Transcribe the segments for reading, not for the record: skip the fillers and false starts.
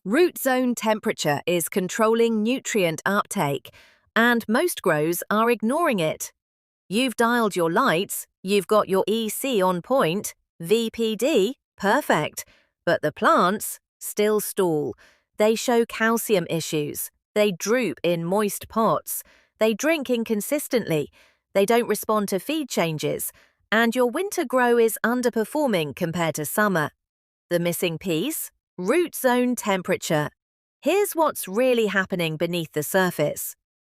Root zone temperature is controlling nutrient uptake, and most grows are ignoring it. You've dialed your lights, you've got your EC on point, VPD, perfect, but the plants still stall. They show calcium issues, they droop in moist pots, they drink inconsistently, they don't respond to feed changes, and your winter grow is underperforming compared to summer. The missing piece? Root zone temperature. Here's what's really happening beneath the surface.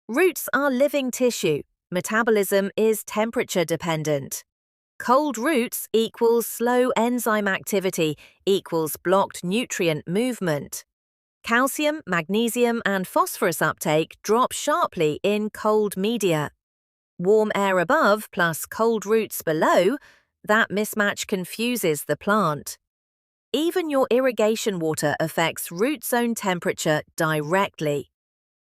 Roots are living tissue. Metabolism is temperature dependent. Cold roots equals slow enzyme activity equals blocked nutrient movement. Calcium, magnesium, and phosphorus uptake drop sharply in cold media. Warm air above plus cold roots below, that mismatch confuses the plant. Even your irrigation water affects root zone temperature directly.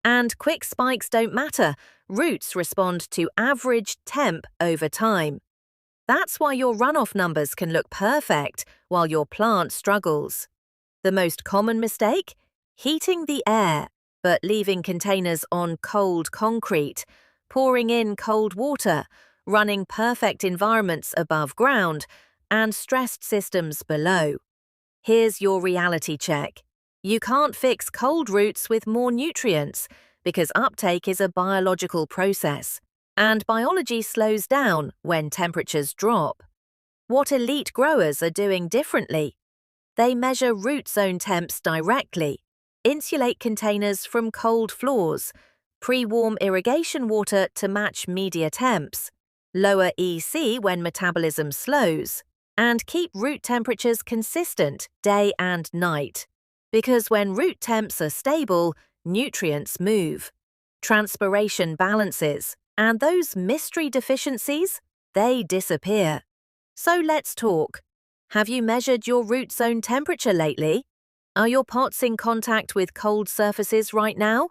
And quick spikes don't matter, roots respond to average temp over time. That's why your runoff numbers can look perfect while your plant struggles. The most common mistake? Heating the air, but leaving containers on cold concrete, pouring in cold water, running perfect environments above ground, and stressed systems below. Here's your reality check. You can't fix cold roots with more nutrients because uptake is a biological process, and biology slows down when temperatures drop. What elite growers are doing differently? They measure root zone temps directly, insulate containers from cold floors, pre-warm irrigation water to match media temps, lower EC when metabolism slows, and keep root temperatures consistent day and night. Because when root temps are stable, nutrients move. Transpiration balances, and those mystery deficiencies, they disappear. So let's talk. Have you measured your root zone temperature lately? Are your pots in contact with cold surfaces right now?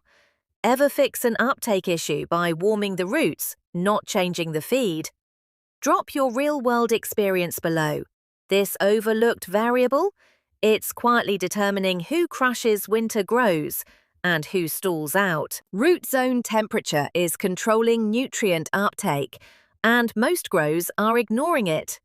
Ever fix an uptake issue by warming the roots, not changing the feed? Drop your real-world experience below. This overlooked variable? It's quietly determining who crushes winter grows and who stalls out. Root zone temperature is controlling nutrient uptake, and most grows are ignoring it.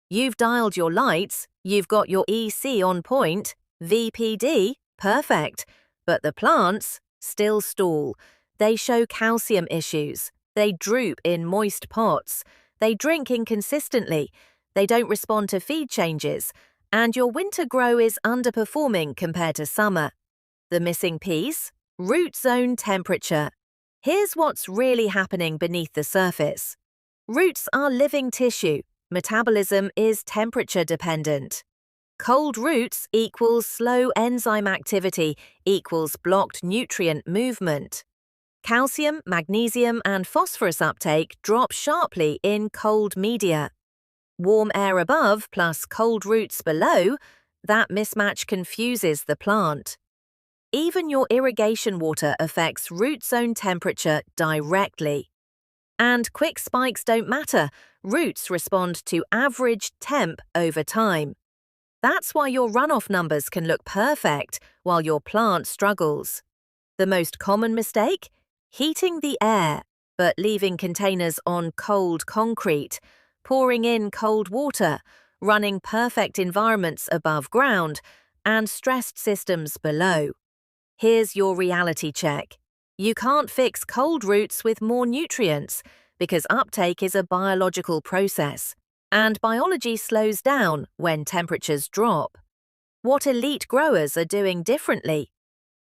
You've dialed your lights, you've got your EC on point, VPD, perfect, but the plants still stall. They show calcium issues, they droop in moist pots, they drink inconsistently, they don't respond to feed changes, and your winter grow is underperforming compared to summer. The missing piece? Root zone temperature. Here's what's really happening beneath the surface. Roots are living tissue. Metabolism is temperature dependent. Cold roots equals slow enzyme activity equals blocked nutrient movement. Calcium, magnesium, and phosphorus uptake drop sharply in cold media. Warm air above plus cold roots below, that mismatch confuses the plant. Even your irrigation water affects root zone temperature directly. And quick spikes don't matter, roots respond to average temp over time. That's why your runoff numbers can look perfect while your plant struggles. The most common mistake? Heating the air, but leaving containers on cold concrete, pouring in cold water, running perfect environments above ground, and stressed systems below. Here's your reality check. You can't fix cold roots with more nutrients because uptake is a biological process, and biology slows down when temperatures drop. What elite growers are doing differently?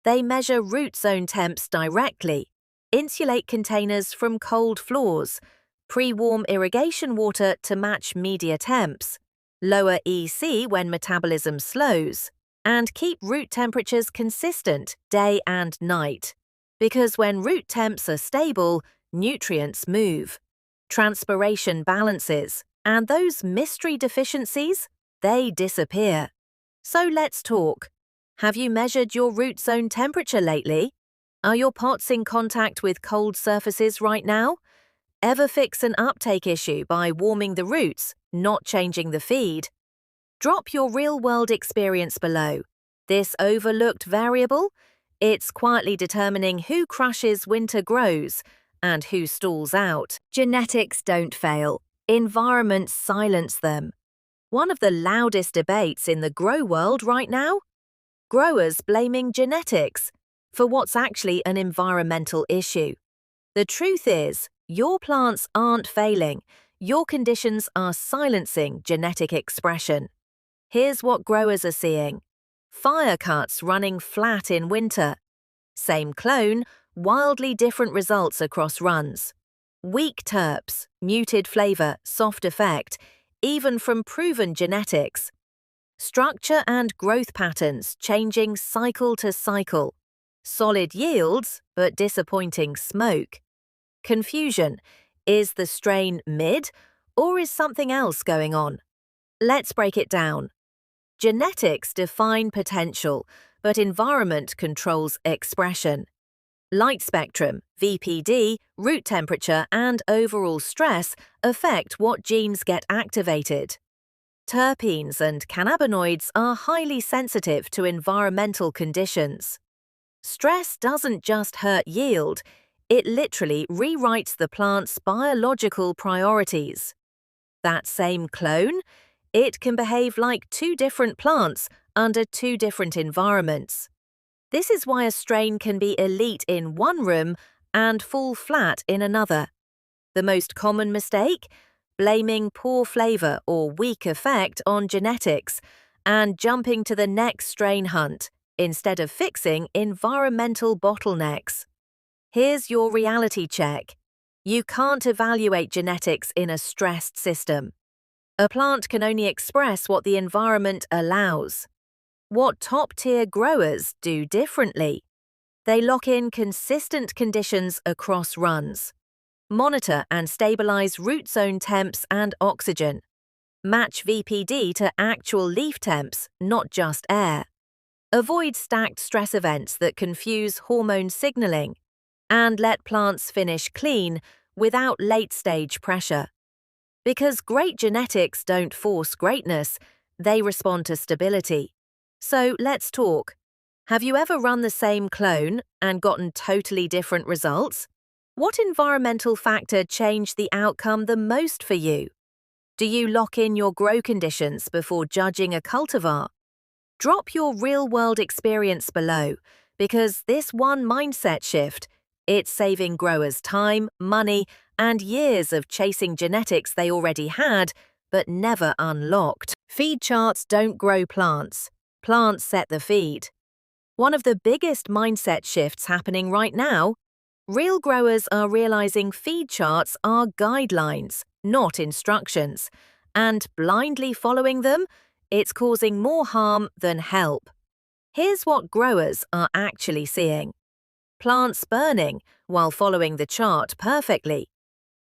They measure root zone temps directly, insulate containers from cold floors, pre-warm irrigation water to match media temps, lower EC when metabolism slows, and keep root temperatures consistent day and night. Because when root temps are stable, nutrients move. Transpiration balances, and those mystery deficiencies, they disappear. So let's talk. Have you measured your root zone temperature lately? Are your pots in contact with cold surfaces right now? Ever fix an uptake issue by warming the roots, not changing the feed? Drop your real-world experience below. This overlooked variable? It's quietly determining who crushes winter grows and who stalls out. Genetics don't fail. Environments silence them. One of the loudest debates in the grow world right now? Growers blaming genetics for what's actually an environmental issue. The truth is, your plants aren't failing. Your conditions are silencing genetic expression. Here's what growers are seeing. Fire cuts running flat in winter. Same clone, wildly different results across runs. Weak terps, muted flavor, soft effect, even from proven genetics. Structure and growth patterns changing cycle to cycle. Solid yields, but disappointing smoke. Confusion. Is the strain mid, or is something else going on? Let's break it down. Genetics define potential, but environment controls expression. Light spectrum, VPD, root temperature, and overall stress affect what genes get activated. Terpenes and cannabinoids are highly sensitive to environmental conditions. Stress doesn't just hurt yield, it literally rewrites the plant's biological priorities. That same clone? It can behave like two different plants under two different environments. This is why a strain can be elite in one room and fall flat in another. The most common mistake? Blaming poor flavor or weak effect on genetics and jumping to the next strain hunt instead of fixing environmental bottlenecks. Here's your reality check. You can't evaluate genetics in a stressed system. A plant can only express what the environment allows. What top-tier growers do differently? They lock in consistent conditions across runs. Monitor and stabilize root zone temps and oxygen. Match VPD to actual leaf temps, not just air. Avoid stacked stress events that confuse hormone signaling. And let plants finish clean without late-stage pressure. Because great genetics don't force greatness, they respond to stability. So let's talk. Have you ever run the same clone and gotten totally different results? What environmental factor changed the outcome the most for you? Do you lock in your grow conditions before judging a cultivar? Drop your real-world experience below, because this one mindset shift, it's saving growers time, money, and years of chasing genetics they already had, but never unlocked. Feed charts don't grow plants. Plants set the feed. One of the biggest mindset shifts happening right now, real growers are realizing feed charts are guidelines, not instructions, and blindly following them, it's causing more harm than help. Here's what growers are actually seeing. Plants burning while following the chart perfectly.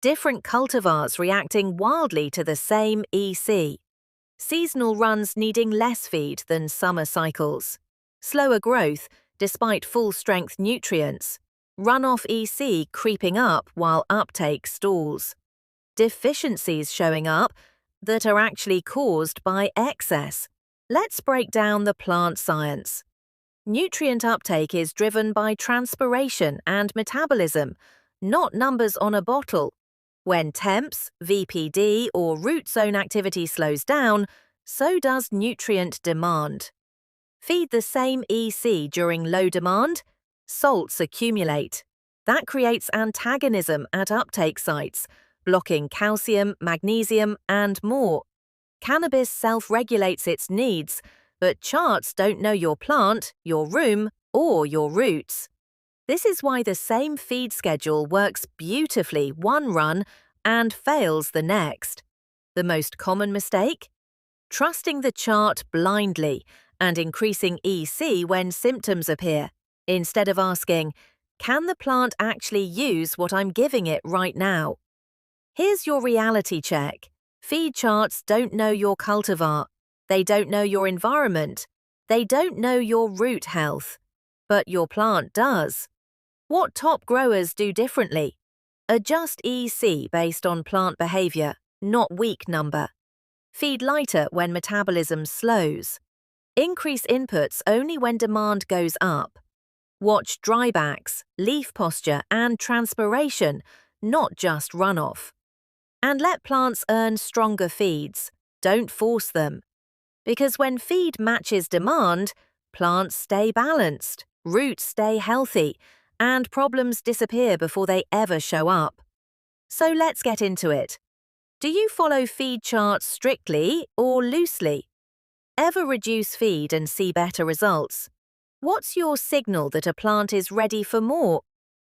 Different cultivars reacting wildly to the same EC. Seasonal runs needing less feed than summer cycles. Slower growth despite full-strength nutrients. Runoff EC creeping up while uptake stalls. Deficiencies showing up that are actually caused by excess. Let's break down the plant science. Nutrient uptake is driven by transpiration and metabolism, not numbers on a bottle. When temps, VPD, or root zone activity slows down, so does nutrient demand. Feed the same EC during low demand, salts accumulate. That creates antagonism at uptake sites, blocking calcium, magnesium, and more. Cannabis self-regulates its needs, but charts don't know your plant, your room, or your roots. This is why the same feed schedule works beautifully one run and fails the next. The most common mistake? Trusting the chart blindly and increasing EC when symptoms appear, instead of asking, can the plant actually use what I'm giving it right now? Here's your reality check. Feed charts don't know your cultivar. They don't know your environment. They don't know your root health. But your plant does. What top growers do differently? Adjust EC based on plant behavior, not week number. Feed lighter when metabolism slows. Increase inputs only when demand goes up. Watch drybacks, leaf posture, and transpiration, not just runoff. And let plants earn stronger feeds. Don't force them. Because when feed matches demand, plants stay balanced, roots stay healthy, and problems disappear before they ever show up. So let's get into it. Do you follow feed charts strictly or loosely? Ever reduce feed and see better results? What's your signal that a plant is ready for more?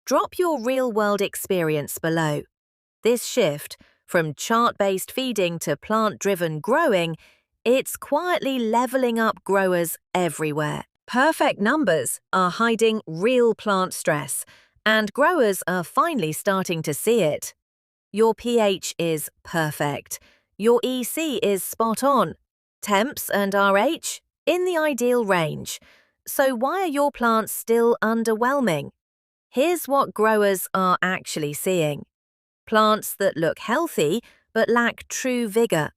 Drop your real-world experience below. This shift, from chart-based feeding to plant-driven growing, it's quietly leveling up growers everywhere. Perfect numbers are hiding real plant stress, and growers are finally starting to see it. Your pH is perfect. Your EC is spot on. Temps and RH in the ideal range. So why are your plants still underwhelming? Here's what growers are actually seeing. Plants that look healthy but lack true vigor.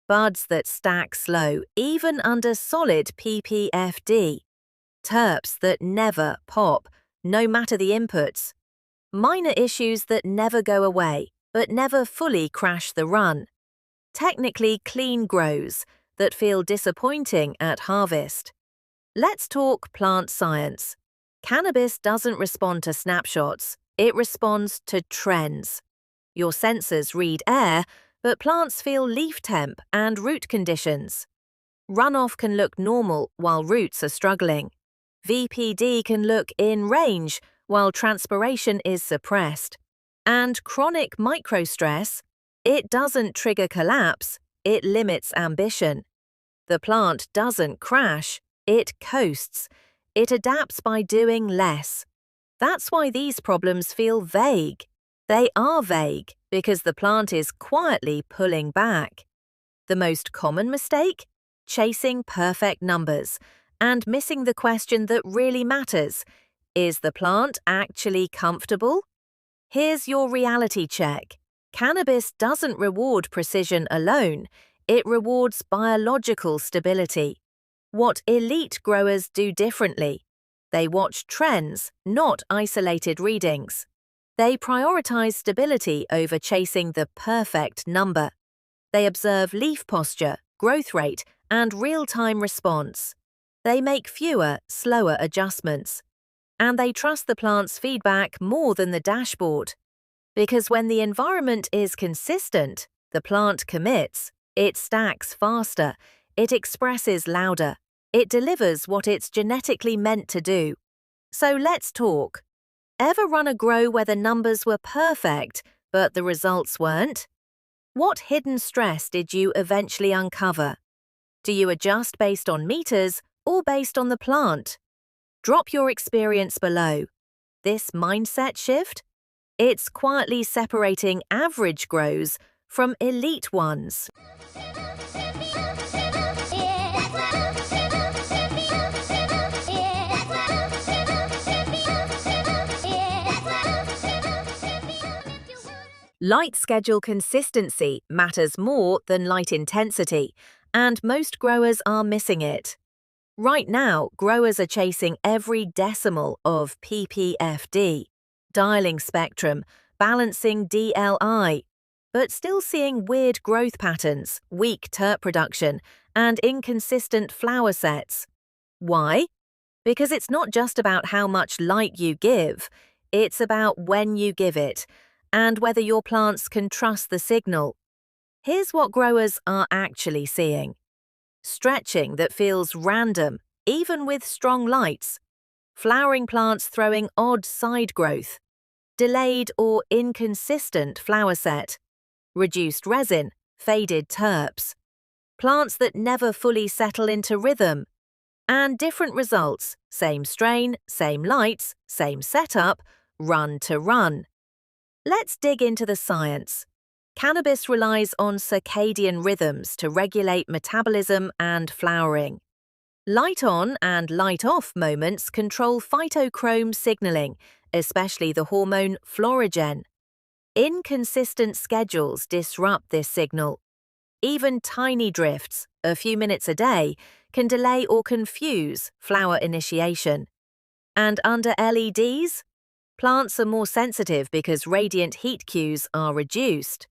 Buds that stack slow even under solid PPFD. Terps that never pop, no matter the inputs. Minor issues that never go away but never fully crash the run. Technically clean grows that feel disappointing at harvest. Let's talk plant science. Cannabis doesn't respond to snapshots, it responds to trends. Your sensors read air, but plants feel leaf temp and root conditions. Runoff can look normal while roots are struggling. VPD can look in range while transpiration is suppressed. And chronic microstress, it doesn't trigger collapse, it limits ambition. The plant doesn't crash, it coasts. It adapts by doing less. That's why these problems feel vague. They are vague because the plant is quietly pulling back. The most common mistake? Chasing perfect numbers and missing the question that really matters. Is the plant actually comfortable? Here's your reality check. Cannabis doesn't reward precision alone, it rewards biological stability. What elite growers do differently? They watch trends, not isolated readings. They prioritize stability over chasing the perfect number. They observe leaf posture, growth rate, and real-time response. They make fewer, slower adjustments. And they trust the plant's feedback more than the dashboard. Because when the environment is consistent, the plant commits, it stacks faster, it expresses louder, it delivers what it's genetically meant to do. So let's talk. Ever run a grow where the numbers were perfect, but the results weren't? What hidden stress did you eventually uncover? Do you adjust based on meters or based on the plant? Drop your experience below. This mindset shift? It's quietly separating average grows from elite ones. Light schedule consistency matters more than light intensity, and most growers are missing it. Right now, growers are chasing every decimal of PPFD, dialing spectrum, balancing DLI, but still seeing weird growth patterns, weak terp production, and inconsistent flower sets. Why? Because it's not just about how much light you give, it's about when you give it, and whether your plants can trust the signal. Here's what growers are actually seeing. Stretching that feels random, even with strong lights. Flowering plants throwing odd side growth. Delayed or inconsistent flower set. Reduced resin, faded terps. Plants that never fully settle into rhythm. And different results, same strain, same lights, same setup, run to run. Let's dig into the science. Cannabis relies on circadian rhythms to regulate metabolism and flowering. Light on and light off moments control phytochrome signaling, especially the hormone florigen. Inconsistent schedules disrupt this signal. Even tiny drifts, a few minutes a day, can delay or confuse flower initiation. And under LEDs, plants are more sensitive because radiant heat cues are reduced.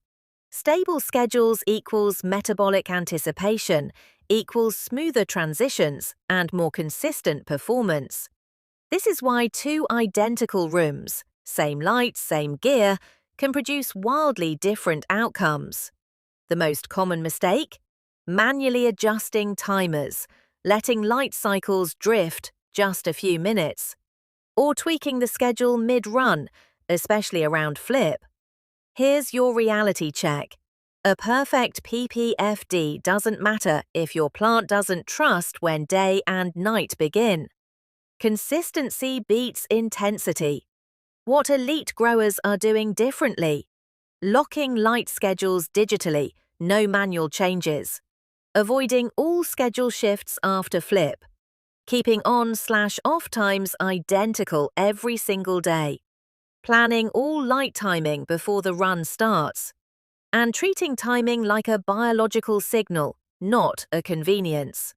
Stable schedules equals metabolic anticipation, equals smoother transitions and more consistent performance. This is why two identical rooms, same lights, same gear, can produce wildly different outcomes. The most common mistake? Manually adjusting timers, letting light cycles drift just a few minutes, or tweaking the schedule mid-run, especially around flip. Here's your reality check. A perfect PPFD doesn't matter if your plant doesn't trust when day and night begin. Consistency beats intensity. What elite growers are doing differently? Locking light schedules digitally, no manual changes. Avoiding all schedule shifts after flip. Keeping on/off times identical every single day. Planning all light timing before the run starts. And treating timing like a biological signal, not a convenience.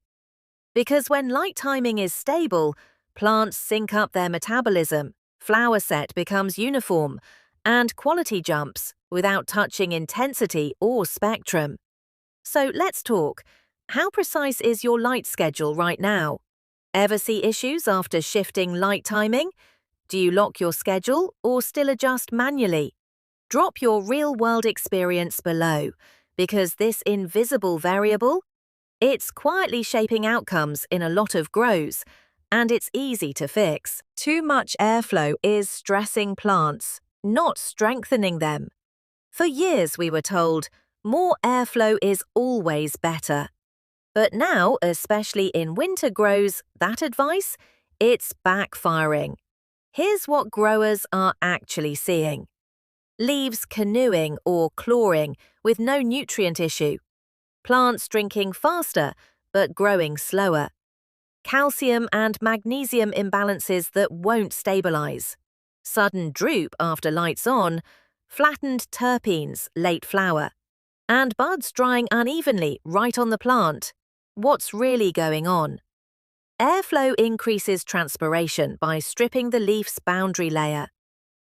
Because when light timing is stable, plants sync up their metabolism, flower set becomes uniform, and quality jumps without touching intensity or spectrum. So let's talk. How precise is your light schedule right now? Ever see issues after shifting light timing? Do you lock your schedule or still adjust manually? Drop your real-world experience below, because this invisible variable, it's quietly shaping outcomes in a lot of grows, and it's easy to fix. Too much airflow is stressing plants, not strengthening them. For years we were told, more airflow is always better. But now, especially in winter grows, that advice, it's backfiring. Here's what growers are actually seeing. Leaves canoeing or clawing with no nutrient issue. Plants drinking faster but growing slower. Calcium and magnesium imbalances that won't stabilize. Sudden droop after lights on. Flattened terpenes late flower. And buds drying unevenly right on the plant. What's really going on? Airflow increases transpiration by stripping the leaf's boundary layer.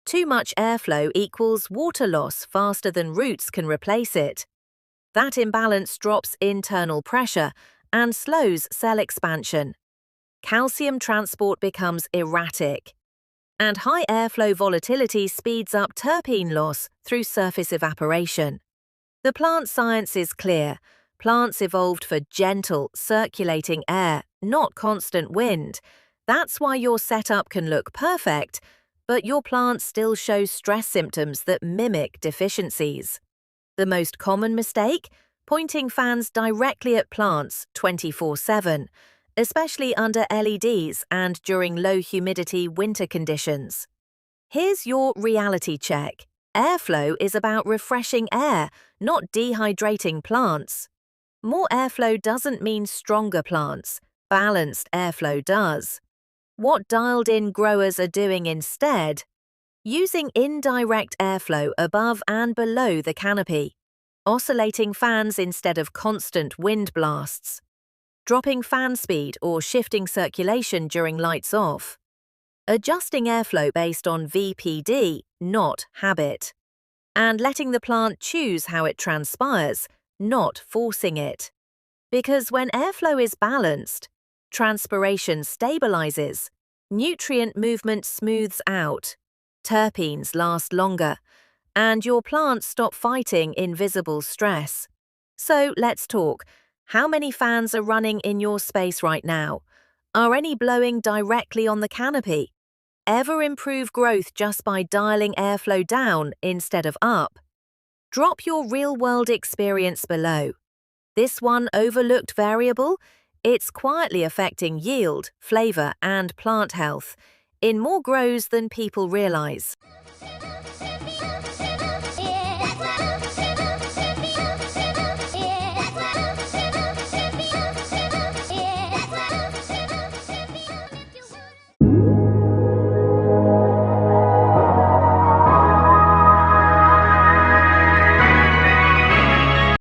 Too much airflow equals water loss faster than roots can replace it. That imbalance drops internal pressure and slows cell expansion. Calcium transport becomes erratic. And high airflow volatility speeds up terpene loss through surface evaporation. The plant science is clear. Plants evolved for gentle, circulating air, not constant wind. That's why your setup can look perfect, but your plant still shows stress symptoms that mimic deficiencies. The most common mistake? Pointing fans directly at plants 24/7, especially under LEDs and during low humidity winter conditions. Here's your reality check. Airflow is about refreshing air, not dehydrating plants. More airflow doesn't mean stronger plants. Balanced airflow does. What dialed-in growers are doing instead? Using indirect airflow above and below the canopy. Oscillating fans instead of constant wind blasts. Dropping fan speed or shifting circulation during lights off. Adjusting airflow based on VPD, not habit. And letting the plant choose how it transpires, not forcing it. Because when airflow is balanced, transpiration stabilizes, nutrient movement smooths out, terpenes last longer, and your plants stop fighting invisible stress. So let's talk. How many fans are running in your space right now? Are any blowing directly on the canopy? Ever improve growth just by dialing airflow down instead of up? Drop your real-world experience below. This one overlooked variable? It's quietly affecting yield, flavor, and plant health in more grows than people realize.